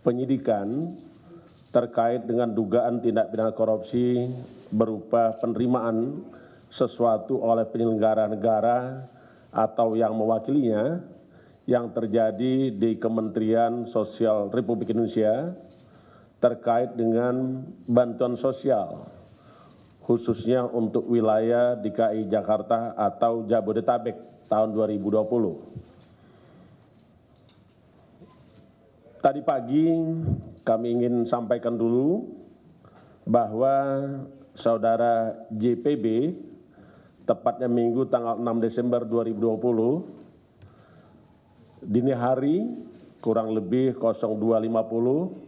penyidikan terkait dengan dugaan tindak pidana korupsi berupa penerimaan sesuatu oleh penyelenggara negara atau yang mewakilinya yang terjadi di Kementerian Sosial Republik Indonesia terkait dengan bantuan sosial, khususnya untuk wilayah DKI Jakarta atau Jabodetabek tahun 2020. Tadi pagi kami ingin sampaikan dulu bahwa saudara JPB, tepatnya Minggu tanggal 6 Desember 2020, dini hari kurang lebih 02.50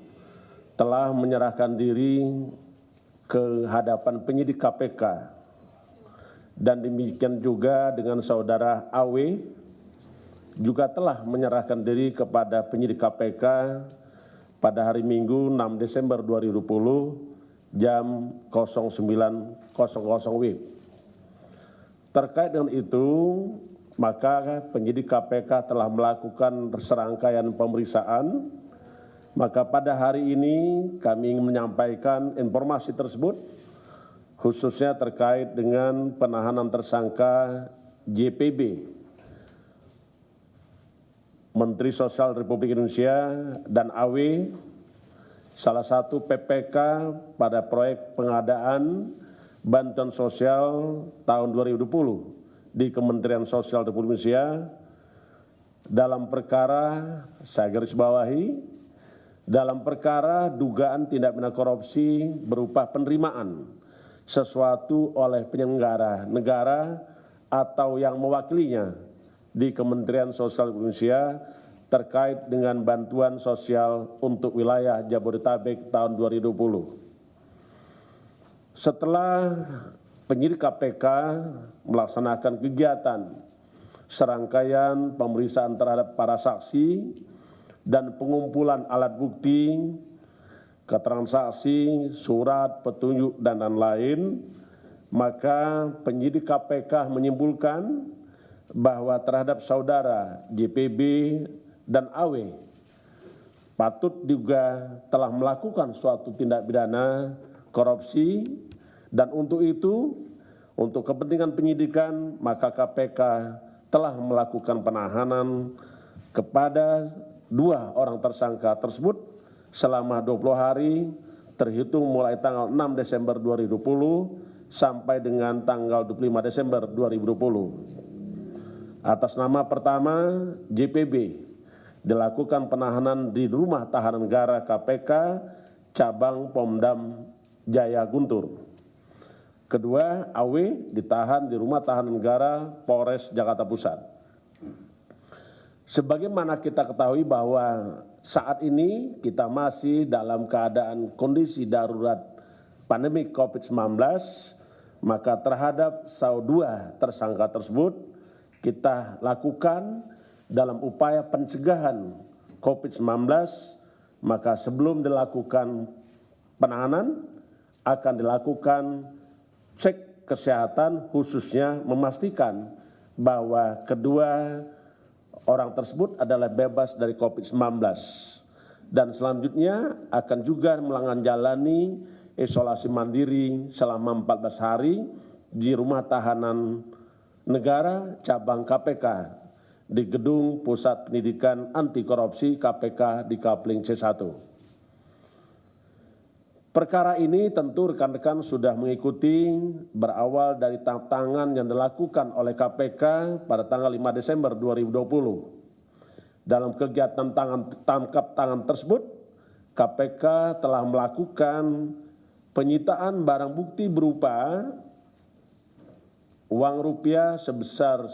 telah menyerahkan diri ke hadapan penyidik KPK, dan demikian juga dengan saudara AW juga telah menyerahkan diri kepada penyidik KPK pada hari Minggu 6 Desember 2020 jam 09.00 WIB. Terkait dengan itu, maka penyidik KPK telah melakukan serangkaian pemeriksaan. Maka pada hari ini kami ingin menyampaikan informasi tersebut, khususnya terkait dengan penahanan tersangka JPB, Menteri Sosial Republik Indonesia, dan AW, salah satu PPK pada proyek pengadaan bantuan sosial tahun 2020 di Kementerian Sosial Republik Indonesia dalam perkara, saya garis bawahi, dalam perkara dugaan tindak pidana korupsi berupa penerimaan sesuatu oleh penyelenggara negara atau yang mewakilinya di Kementerian Sosial Indonesia terkait dengan bantuan sosial untuk wilayah Jabodetabek tahun 2020. Setelah penyidik KPK melaksanakan kegiatan serangkaian pemeriksaan terhadap para saksi dan pengumpulan alat bukti, keterangan saksi, surat, petunjuk, dan lain-lain, maka penyidik KPK menyimpulkan bahwa terhadap saudara JPB dan AW patut juga telah melakukan suatu tindak pidana korupsi, dan untuk itu, untuk kepentingan penyidikan, maka KPK telah melakukan penahanan kepada 2 orang tersangka tersebut selama 20 hari terhitung mulai tanggal 6 Desember 2020 sampai dengan tanggal 25 Desember 2020. Atas nama pertama JPB dilakukan penahanan di Rumah Tahanan Negara KPK Cabang Pomdam Jaya Guntur. Kedua, AW ditahan di Rumah Tahanan Negara Polres Jakarta Pusat. Sebagaimana kita ketahui bahwa saat ini kita masih dalam keadaan kondisi darurat pandemi COVID-19, maka terhadap 2 tersangka tersebut kita lakukan dalam upaya pencegahan COVID-19, maka sebelum dilakukan penahanan akan dilakukan cek kesehatan, khususnya memastikan bahwa kedua orang tersebut adalah bebas dari COVID-19. Dan selanjutnya akan juga menjalani isolasi mandiri selama 14 hari di Rumah Tahanan Negara Cabang KPK di Gedung Pusat Pendidikan Anti Korupsi KPK di Kapling C1. Perkara ini tentu rekan-rekan sudah mengikuti berawal dari tangan yang dilakukan oleh KPK pada tanggal 5 Desember 2020. Dalam kegiatan tangkap tangan tersebut, KPK telah melakukan penyitaan barang bukti berupa uang rupiah sebesar